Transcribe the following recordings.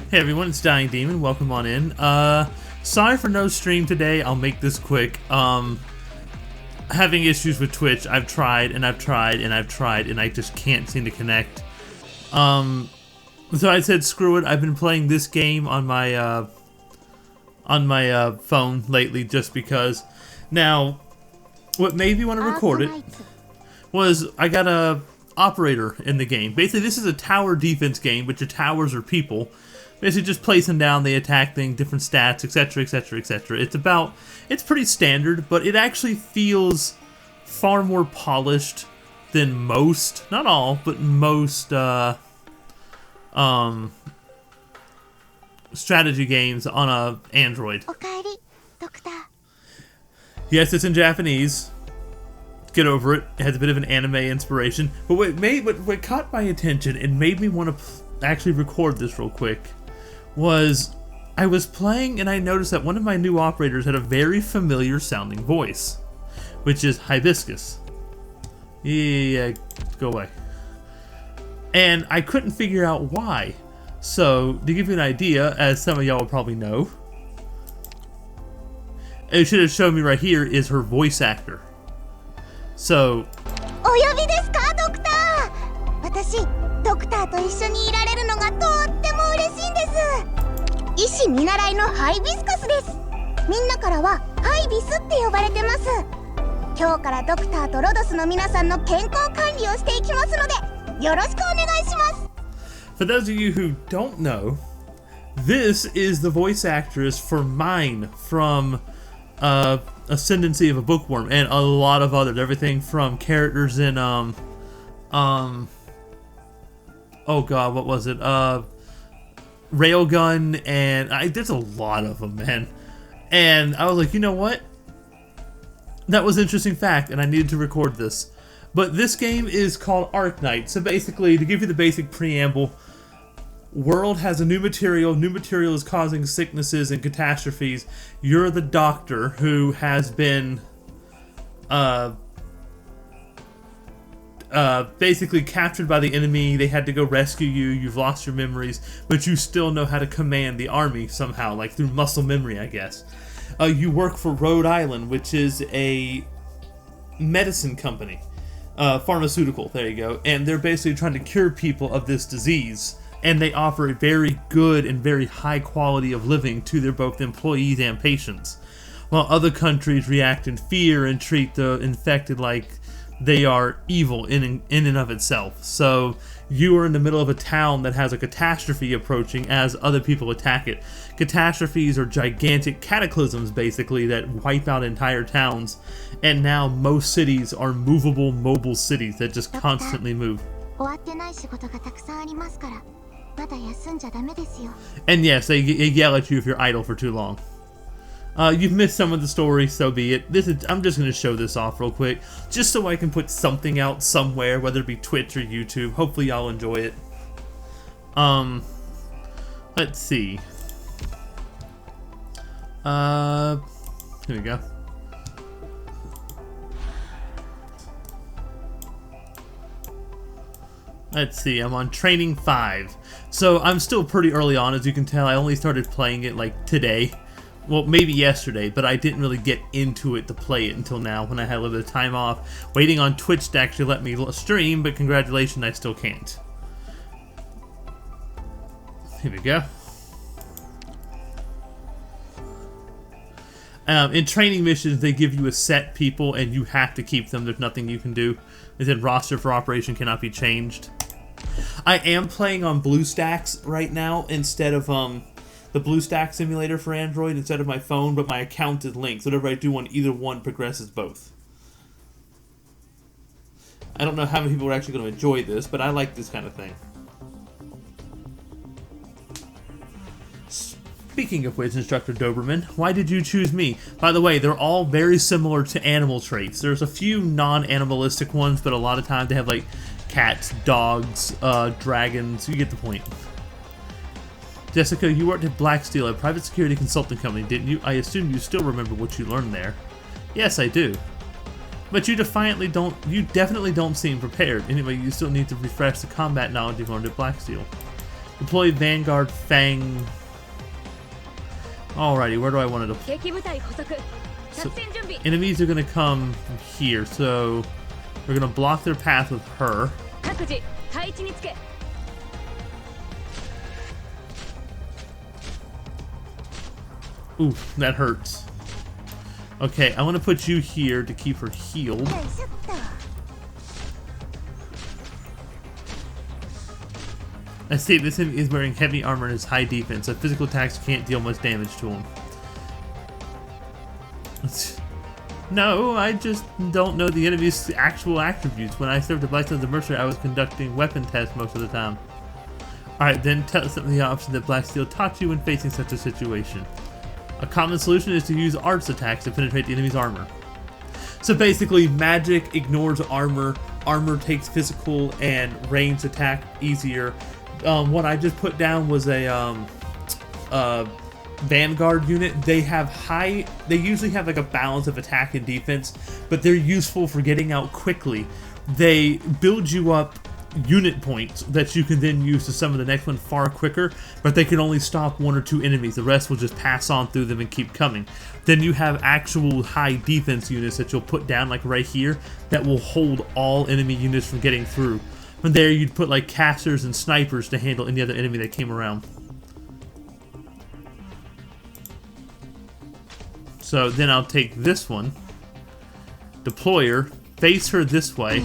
Hey everyone, it's Dying Demon. Welcome on in. Sorry for no stream today. I'll make this quick. Having issues with Twitch. I've tried and I've tried and I've tried and I just can't seem to connect. So I said screw it. I've been playing this game on my phone lately just because. Now, what made me want to record it was I got a operator in the game. Basically, this is a tower defense game, but your towers are people. Basically, just place them down, they attack things, different stats, etc., etc., etc. It's pretty standard, but it actually feels far more polished than most, not all, but most strategy games on a Android. Yes, it's in Japanese. Get over it. It has a bit of an anime inspiration. But what caught my attention and made me want to actually record this real quick was I was playing and I noticed that one of my new operators had a very familiar sounding voice, which is Hibiscus. Yeah, go away. And I couldn't figure out why. So, to give you an idea, as some of y'all will probably know, it should have shown me right here is her voice actor. So, お呼びですか、ドクター。私、ドクターと一緒にいられるのがとっても嬉しいんです。医師見習いのハイビスカスです。みんなからはハイビスって呼ばれてます。今日からドクターとロドスの皆さんの健康管理をしていきますので、よろしくお願いします。For those of you who don't know, this is the voice actress for Mine from Ascendancy of a Bookworm and a lot of others. Everything from characters in oh god, what was it? Railgun, and there's a lot of them, man. And I was like, you know what? That was an interesting fact, and I needed to record this. But this game is called Arknights. So basically, to give you the basic preamble, world has a new material. New material is causing sicknesses and catastrophes. You're the doctor who has been basically captured by the enemy. They had to go rescue you. You've lost your memories, but you still know how to command the army somehow, like through muscle memory, I guess. You work for Rhode Island, which is a medicine company, pharmaceutical. There you go. And they're basically trying to cure people of this disease. And they offer a very good and very high quality of living to their both employees and patients. While other countries react in fear and treat the infected like they are evil in and of itself. So you are in the middle of a town that has a catastrophe approaching as other people attack it. Catastrophes are gigantic cataclysms, basically, that wipe out entire towns. And now most cities are movable, mobile cities that just constantly move. And yes, they yell at you if you're idle for too long. You've missed some of the story, so be it. I'm just going to show this off real quick, just so I can put something out somewhere, whether it be Twitch or YouTube. Hopefully y'all enjoy it. Let's see. Here we go. Let's see, I'm on Training 5. So I'm still pretty early on, as you can tell. I only started playing it like today. Well, maybe yesterday, but I didn't really get into it to play it until now when I had a little bit of time off. Waiting on Twitch to actually let me stream, but congratulations, I still can't. Here we go. In training missions, they give you a set people, and you have to keep them. There's nothing you can do. They said roster for operation cannot be changed. I am playing on BlueStacks right now instead of the BlueStacks simulator for Android instead of my phone, but my account is linked. So whatever I do on either one progresses both. I don't know how many people are actually going to enjoy this, but I like this kind of thing. Speaking of which, Instructor Doberman, why did you choose me? By the way, they're all very similar to animal traits. There's a few non-animalistic ones, but a lot of times they have like cats, dogs, dragons. You get the point. Jessica, you worked at Blacksteel, a private security consulting company, didn't you? I assume you still remember what you learned there. Yes, I do. But you definitely don't. You definitely don't seem prepared. Anyway, you still need to refresh the combat knowledge you've learned at Blacksteel. Deploy Vanguard Fang. Alrighty, where do I want to deploy? So, enemies are going to come from here, so we're going to block their path with her. Ooh, that hurts. Okay, I want to put you here to keep her healed. I see this enemy is wearing heavy armor and has high defense, so physical attacks can't deal much damage to him. No, I just don't know the enemy's actual attributes. When I served the Black Stones of Mercer, I was conducting weapon tests most of the time. Alright, then tell us some of the options that Black Steel taught you when facing such a situation. A common solution is to use arts attacks to penetrate the enemy's armor. So basically, magic ignores armor, armor takes physical and ranged attack easier. What I just put down was a Vanguard unit. They usually have like a balance of attack and defense, but they're useful for getting out quickly. They build you up unit points that you can then use to summon the next one far quicker, but they can only stop 1 or 2 enemies. The rest will just pass on through them and keep coming. Then you have actual high defense units that you'll put down like right here that will hold all enemy units from getting through. From there you'd put like casters and snipers to handle any other enemy that came around. So then I'll take this one, deploy her, face her this way.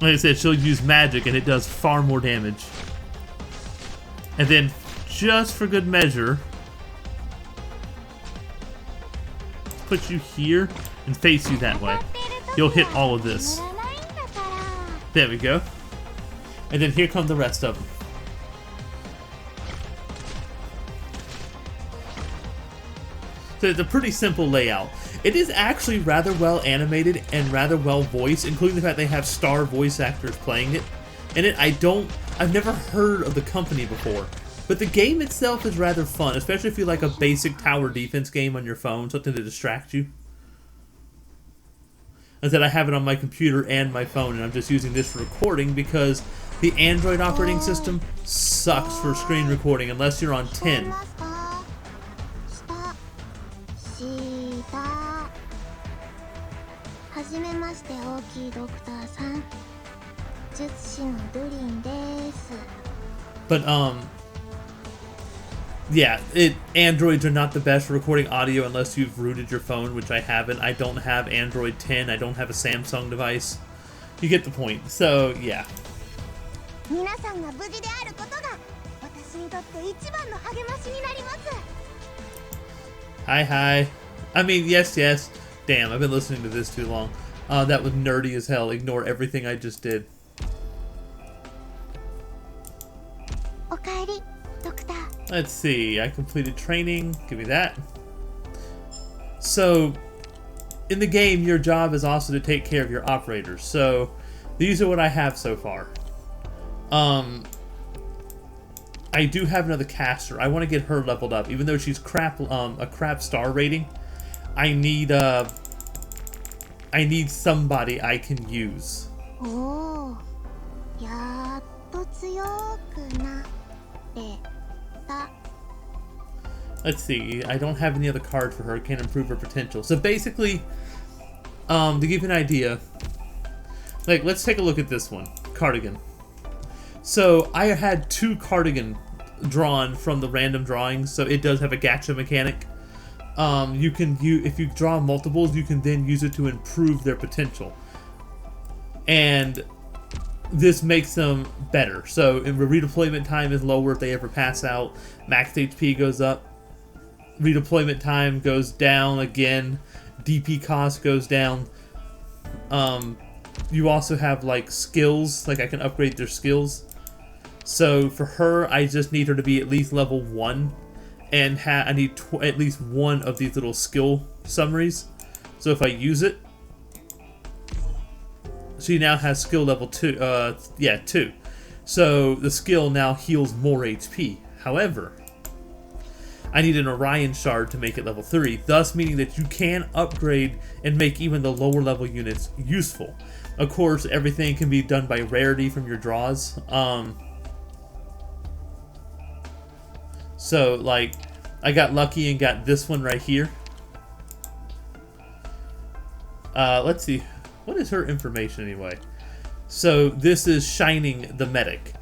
Like I said, she'll use magic and it does far more damage. And then, just for good measure, put you here and face you that way. You'll hit all of this. There we go. And then here come the rest of them. So it's a pretty simple layout. It is actually rather well animated and rather well voiced, including the fact they have star voice actors playing it. And I've never heard of the company before, but the game itself is rather fun, especially if you like a basic tower defense game on your phone, something to distract you. As that I have it on my computer and my phone, and I'm just using this for recording because the Android operating system sucks for screen recording unless you're on 10. But yeah, Androids are not the best for recording audio unless you've rooted your phone, which I haven't. I don't have Android 10. I don't have a Samsung device. You get the point. So yeah. Hi. I mean, yes. Damn, I've been listening to this too long. That was nerdy as hell. Ignore everything I just did. Let's see, I completed training. Give me that. So, in the game, your job is also to take care of your operators. So, these are what I have so far. I do have another caster. I want to get her leveled up, even though she's a crap star rating. I need somebody I can use. Let's see, I don't have any other cards for her. Can't improve her potential. So basically, to give you an idea, like, let's take a look at this one, Cardigan. So I had 2 Cardigan drawn from the random drawings, so it does have a gacha mechanic. If you draw multiples, you can then use it to improve their potential. And this makes them better. So redeployment time is lower if they ever pass out. Max HP goes up. Redeployment time goes down again. DP cost goes down. You also have like skills, like I can upgrade their skills. So for her, I just need her to be at least level 1. And I need at least one of these little skill summaries. So if I use it, she now has skill level 2. 2. So the skill now heals more HP. However, I need an Orion shard to make it level 3, thus meaning that you can upgrade and make even the lower level units useful. Of course, everything can be done by rarity from your draws. So, like, I got lucky and got this one right here. Let's see. What is her information anyway? So, this is Shining the Medic.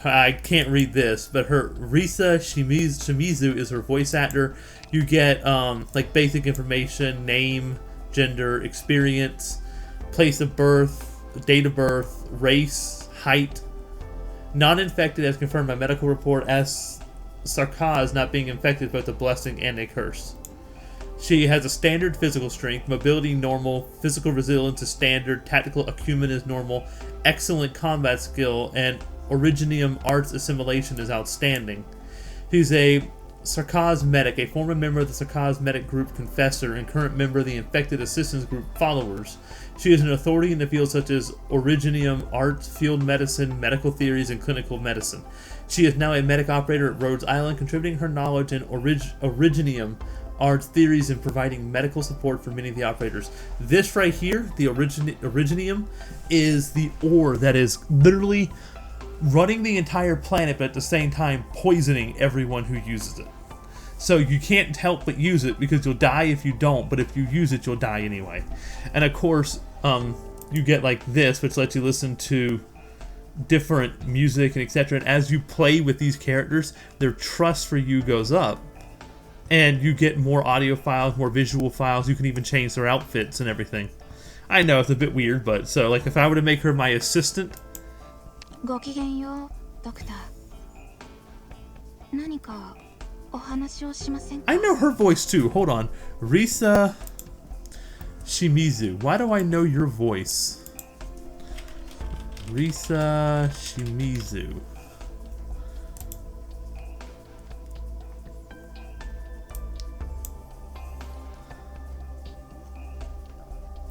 I can't read this, but her Risa Shimizu is her voice actor. You get, like, basic information, name, gender, experience, place of birth, date of birth, race, height. Not infected as confirmed by medical report, as Sarkaz not being infected both a blessing and a curse. She has a standard physical strength, mobility normal, physical resilience is standard, tactical acumen is normal, excellent combat skill, and Originium arts assimilation is outstanding. She's a Sarkaz medic, a former member of the Sarkaz medic group Confessor, and current member of the infected assistance group Followers. She is an authority in the fields such as Originium arts, field medicine, medical theories, and clinical medicine. She is now a medic operator at Rhodes Island, contributing her knowledge in Originium arts theories and providing medical support for many of the operators. This right here, the Originium, is the ore that is literally running the entire planet, but at the same time poisoning everyone who uses it. So you can't help but use it because you'll die if you don't, but if you use it, you'll die anyway. And of course, you get like this, which lets you listen to different music and etc. And as you play with these characters, their trust for you goes up. And you get more audio files, more visual files. You can even change their outfits and everything. I know it's a bit weird, but so like if I were to make her my assistant. ごきげんよう、ドクター。何かお話をしませんか? I know her voice too. Hold on. Risa Shimizu. Why do I know your voice? Risa Shimizu.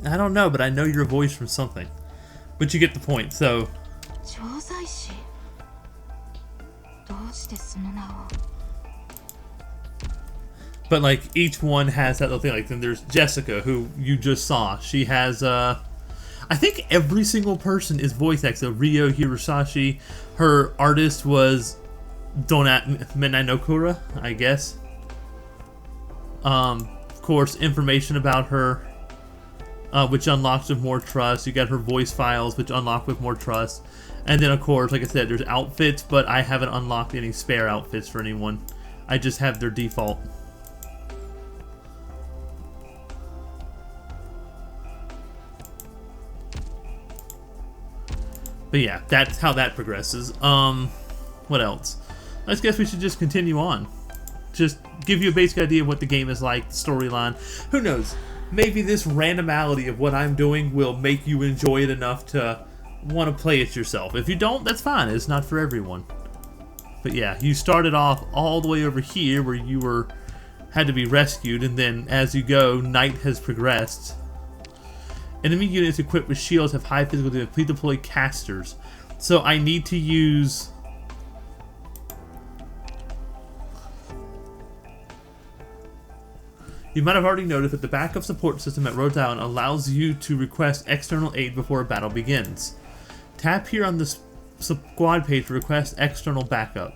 I don't know, but I know your voice from something. But you get the point, so... But like each one has that little thing. Like then there's Jessica, who you just saw. She has I think every single person is voice acted. So Ryo Hirosashi, her artist was Midnight Nokura, I guess. Of course, information about her, which unlocks with more trust. You got her voice files, which unlock with more trust. And then, of course, like I said, there's outfits, but I haven't unlocked any spare outfits for anyone. I just have their default. But yeah, that's how that progresses. What else? I guess we should just continue on. Just give you a basic idea of what the game is like, the storyline. Who knows? Maybe this randomality of what I'm doing will make you enjoy it enough to want to play it yourself. If you don't, that's fine. It's not for everyone. But yeah, you started off all the way over here where you had to be rescued, and then as you go, night has progressed. Enemy units equipped with shields have high physical damage. Please deploy casters. So I need to use... You might have already noticed that the backup support system at Rhodes Island allows you to request external aid before a battle begins. Tap here on the squad page to request external backup.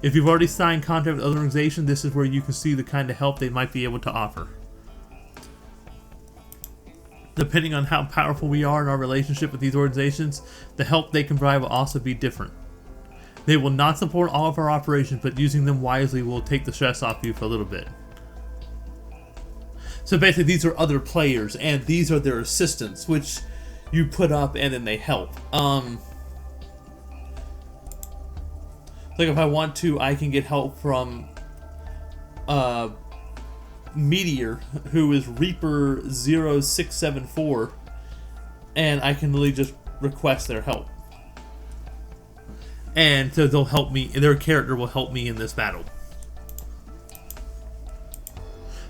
If you've already signed contract with other organizations, this is where you can see the kind of help they might be able to offer. Depending on how powerful we are in our relationship with these organizations, the help they can provide will also be different. They will not support all of our operations, but using them wisely will take the stress off you for a little bit. So basically these are other players, and these are their assistants, which you put up and then they help. Like if I want to, I can get help from Meteor, who is Reaper 0674, and I can really just request their help. And so they'll help me, their character will help me in this battle.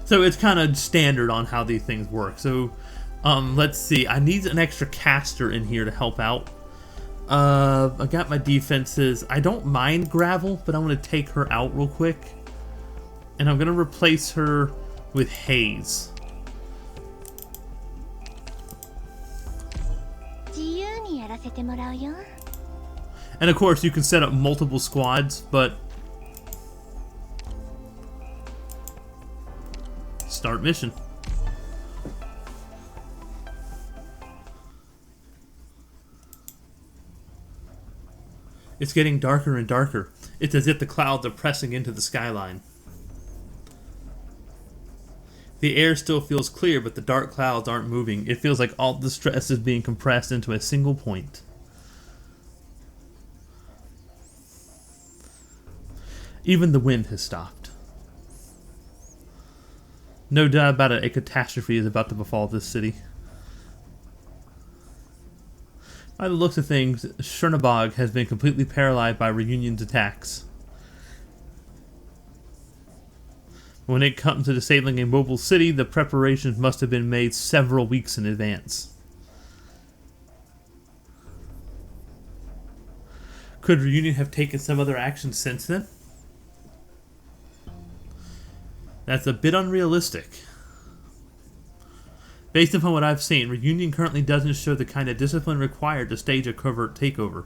So it's kind of standard on how these things work. So let's see, I need an extra caster in here to help out. I got my defenses. I don't mind Gravel, but I'm going to take her out real quick. And I'm going to replace her with Haze. And of course, you can set up multiple squads, but... Start mission. It's getting darker and darker. It's as if the clouds are pressing into the skyline. The air still feels clear, but the dark clouds aren't moving. It feels like all the stress is being compressed into a single point. Even the wind has stopped. No doubt about it, a catastrophe is about to befall this city. By the looks of things, Chernobog has been completely paralyzed by Reunion's attacks. When it comes to disabling a mobile city, the preparations must have been made several weeks in advance. Could Reunion have taken some other action since then? That's a bit unrealistic. Based upon what I've seen, Reunion currently doesn't show the kind of discipline required to stage a covert takeover.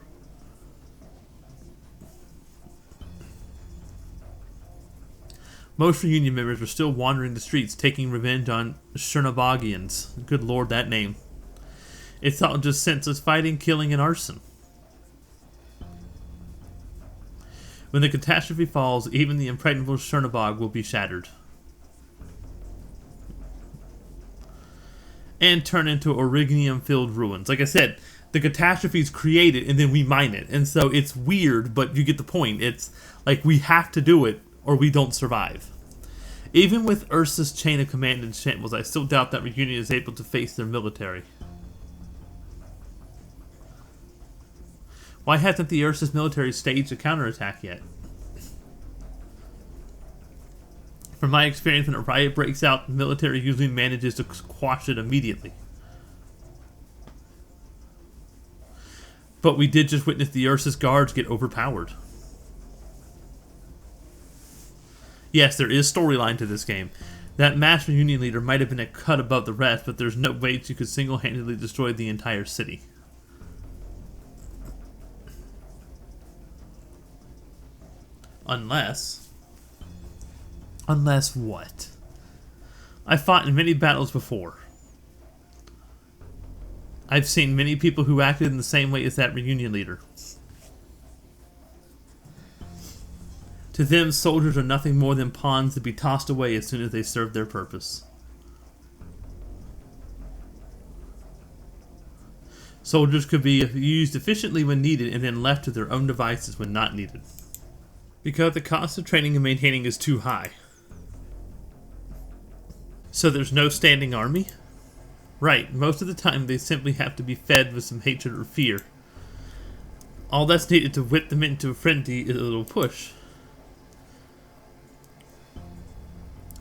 Most Reunion members are still wandering the streets, taking revenge on Chernobygians. Good lord, that name. It's all just senseless fighting, killing, and arson. When the catastrophe falls, even the impregnable Chernobog will be shattered. And turn into originium-filled ruins. Like I said, the catastrophe is created and then we mine it. And so it's weird, but you get the point. It's like we have to do it or we don't survive. Even with Ursa's chain of command in shambles, I still doubt that Reunion is able to face their military. Why hasn't the Ursa's military staged a counterattack yet? From my experience, when a riot breaks out, the military usually manages to quash it immediately. But we did just witness the Ursa's guards get overpowered. Yes, there is storyline to this game. That mass Reunion leader might have been a cut above the rest, but there's no way you could single-handedly destroy the entire city. Unless what? I've fought in many battles before. I've seen many people who acted in the same way as that Reunion leader. To them, soldiers are nothing more than pawns to be tossed away as soon as they serve their purpose. Soldiers could be used efficiently when needed and then left to their own devices when not needed. Because the cost of training and maintaining is too high. So there's no standing army? Right, most of the time they simply have to be fed with some hatred or fear. All that's needed to whip them into a frenzy is a little push.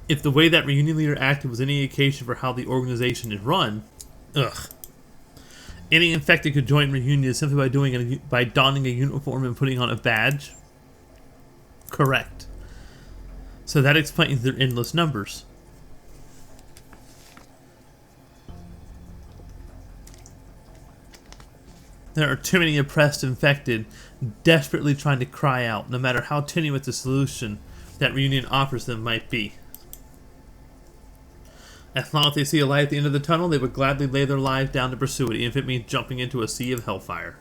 If the way that Reunion leader acted was any occasion for how the organization is run, any infected could join Reunion simply by donning a uniform and putting on a badge? Correct. So that explains their endless numbers. There are too many oppressed infected, desperately trying to cry out, no matter how tenuous the solution that Reunion offers them might be. As long as they see a light at the end of the tunnel, they would gladly lay their lives down to pursue it, even if it means jumping into a sea of hellfire.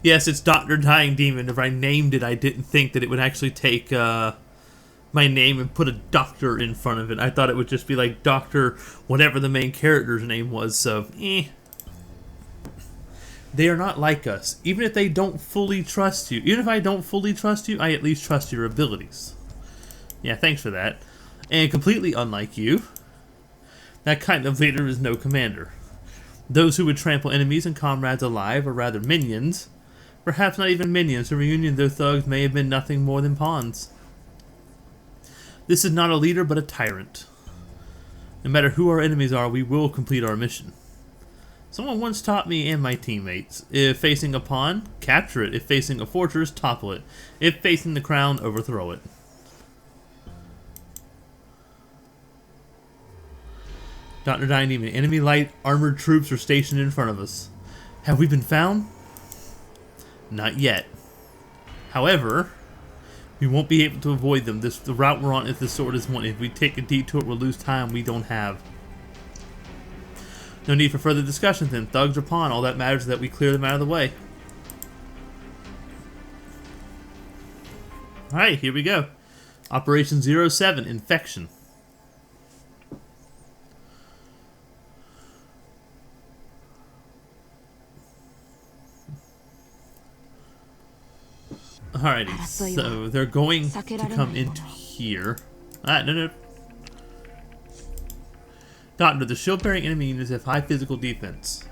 Yes, it's Dr. Dying Demon. If I named it, I didn't think that it would actually take my name and put a doctor in front of it. I thought it would just be like Dr. whatever the main character's name was, so They are not like us. Even if they don't fully trust you. Even if I don't fully trust you, I at least trust your abilities. Yeah, thanks for that. And completely unlike you, that kind of leader is no commander. Those who would trample enemies and comrades alive are rather minions. Perhaps not even minions. To Reunion, their thugs may have been nothing more than pawns. This is not a leader, but a tyrant. No matter who our enemies are, we will complete our mission. Someone once taught me and my teammates, if facing a pawn, capture it. If facing a fortress, topple it. If facing the crown, overthrow it. Dr. Dying Demon, enemy light armored troops are stationed in front of us. Have we been found? Not yet. However, we won't be able to avoid them. The route we're on, if the sword is one, if we take a detour, we'll lose time we don't have. No need for further discussion then. Thugs or pawn, all that matters is that we clear them out of the way. Alright, here we go. Operation 07, Infection. Alrighty, so they're going to come into here. No. Doctor, the shield-bearing enemy units have high physical defense.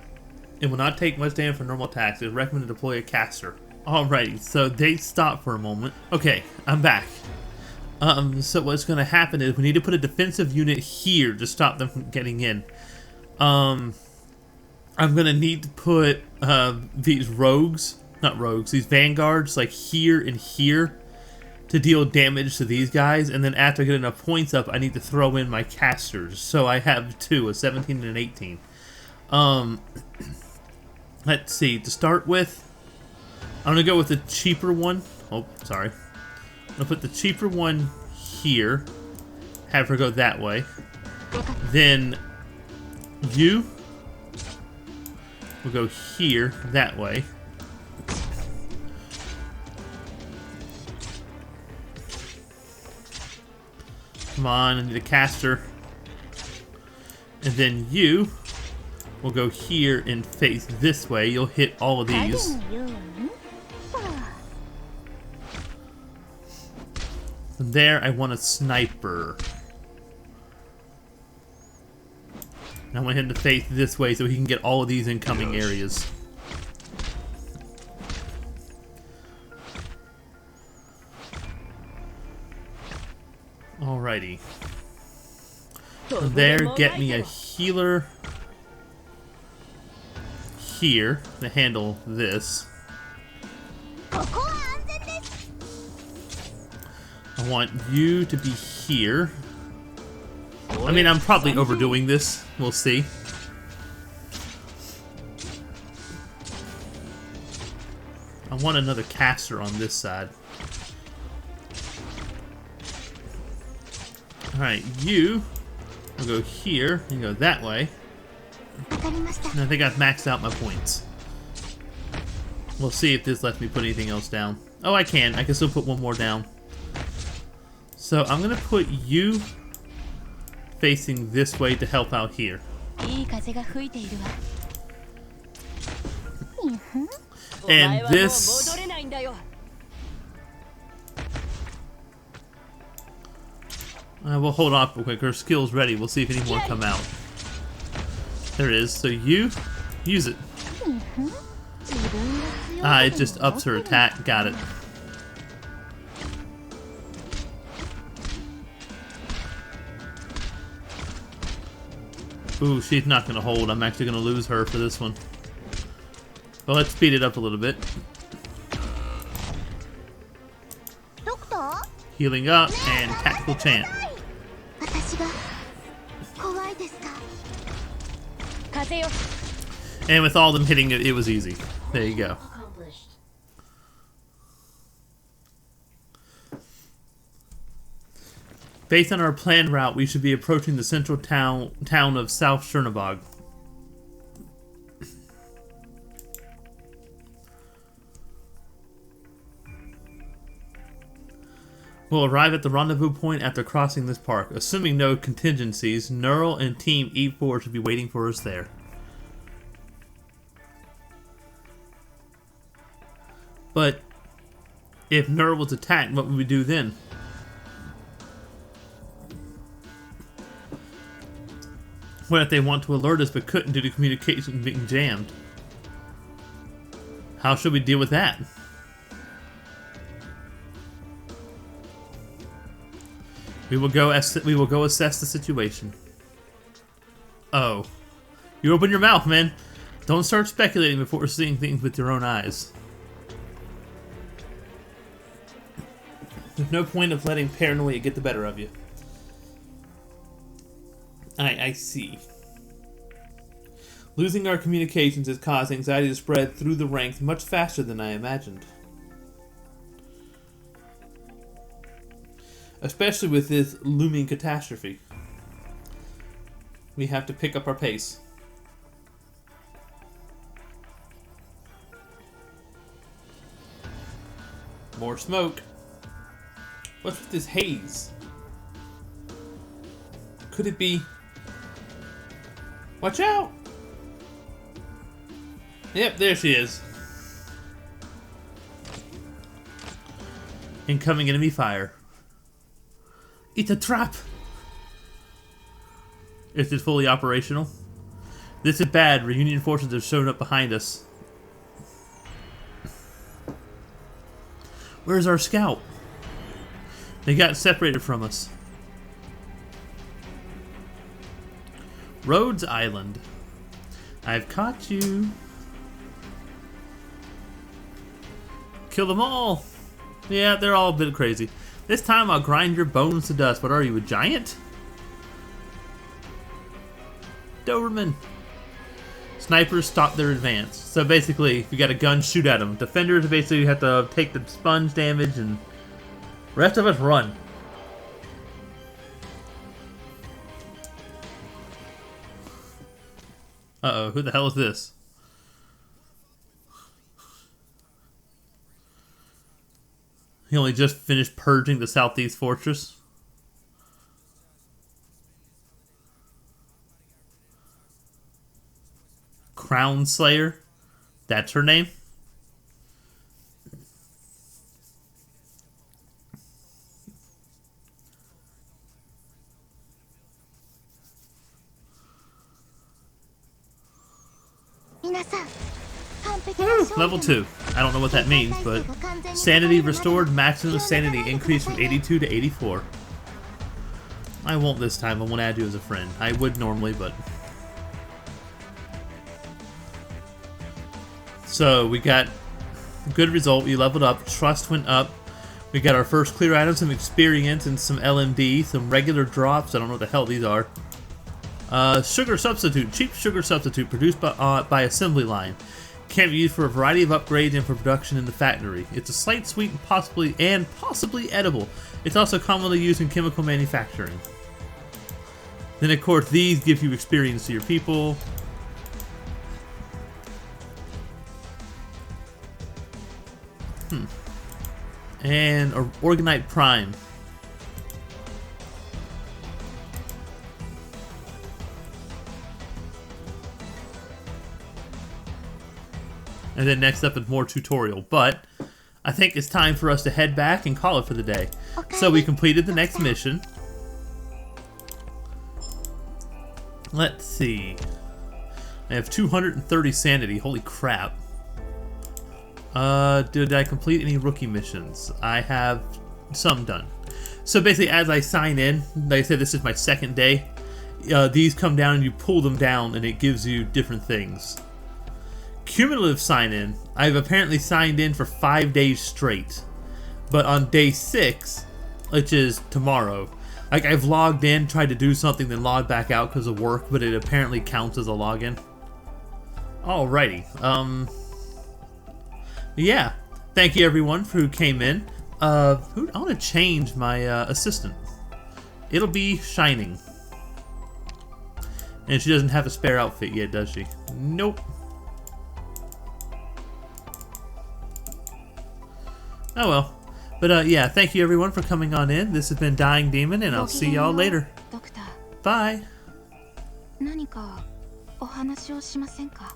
It will not take much damage for normal attacks. It is recommended to deploy a caster. Alrighty, so they stop for a moment. Okay, I'm back. So what's going to happen is we need to put a defensive unit here to stop them from getting in. I'm going to need to put these these vanguards, like here and here, to deal damage to these guys. And then after I get enough points up, I need to throw in my casters. So I have two, a 17 and an 18. Let's see, to start with, I'm going to go with the cheaper one. Oh, sorry. I'm going to put the cheaper one here. Have her go that way. Then you will go here, that way. Come on, I need a caster. And then you will go here and face this way. You'll hit all of these. From there, I want a sniper. And I want him to face this way so he can get all of these incoming areas. Alrighty. From there, get me a healer here to handle this. I want you to be here. I mean, I'm probably overdoing this. We'll see. I want another caster on this side. Alright, you will go here and go that way. And I think I've maxed out my points. We'll see if this lets me put anything else down. Oh, I can. I can still put one more down. So I'm going to put you facing this way to help out here. And this... we'll hold off real quick. Her skill's ready. We'll see if any more come out. There it is. So you use it. It just ups her attack. Got it. Ooh, she's not going to hold. I'm actually going to lose her for this one. Well, let's speed it up a little bit. Healing up and tactical chant. And with all them hitting it, it was easy. There you go. Based on our planned route, we should be approaching the central town of South Chernobog. We'll arrive at the rendezvous point after crossing this park. Assuming no contingencies, Neural and Team E4 should be waiting for us there. But if Neural was attacked, what would we do then? What if they want to alert us but couldn't due to communication being jammed? How should we deal with that? We will go assess the situation. Oh. You open your mouth, man. Don't start speculating before seeing things with your own eyes. There's no point of letting paranoia get the better of you. I see. Losing our communications has caused anxiety to spread through the ranks much faster than I imagined. Especially with this looming catastrophe. We have to pick up our pace. More smoke. What's with this haze? Could it be... Watch out! Yep, there she is. Incoming enemy fire. It's a trap! Is it fully operational? This is bad. Reunion forces have shown up behind us. Where's our scout? They got separated from us. Rhodes Island. I've caught you. Kill them all. Yeah, they're all a bit crazy. This time I'll grind your bones to dust. What are you, a giant? Doberman. Snipers stop their advance. So basically, if you got a gun, shoot at them. Defenders basically have to take the sponge damage, and the rest of us run. Uh-oh, who the hell is this? He only just finished purging the southeast fortress. Crown Slayer? That's her name? Level 2. I don't know what that means, but sanity restored, maximum sanity increased from 82 to 84. I won't this time. I won't add you as a friend. I would normally, but... So, we got a good result. We leveled up. Trust went up. We got our first clear items, some experience, and some LMD, some regular drops. I don't know what the hell these are. Sugar substitute. Cheap sugar substitute produced by assembly line. Can be used for a variety of upgrades and for production in the factory. It's a slight sweet and possibly edible. It's also commonly used in chemical manufacturing. Then of course these give you experience to your people. And Arknight Prime. And then next up is more tutorial. But I think it's time for us to head back and call it for the day. Okay. So we completed the next mission. Let's see. I have 230 sanity. Holy crap. Did I complete any rookie missions? I have some done. So basically as I sign in, like I said, this is my second day. These come down and you pull them down and it gives you different things. Cumulative sign-in, I've apparently signed in for 5 days straight. But on day 6, which is tomorrow, like I've logged in, tried to do something, then logged back out because of work, but it apparently counts as a login. Alrighty. Yeah. Thank you everyone who came in. I want to change my assistant. It'll be Shining. And she doesn't have a spare outfit yet, does she? Nope. Oh well. But yeah, thank you everyone for coming on in. This has been Dying Demon, and I'll see y'all later. Bye. 何かお話をしませんか?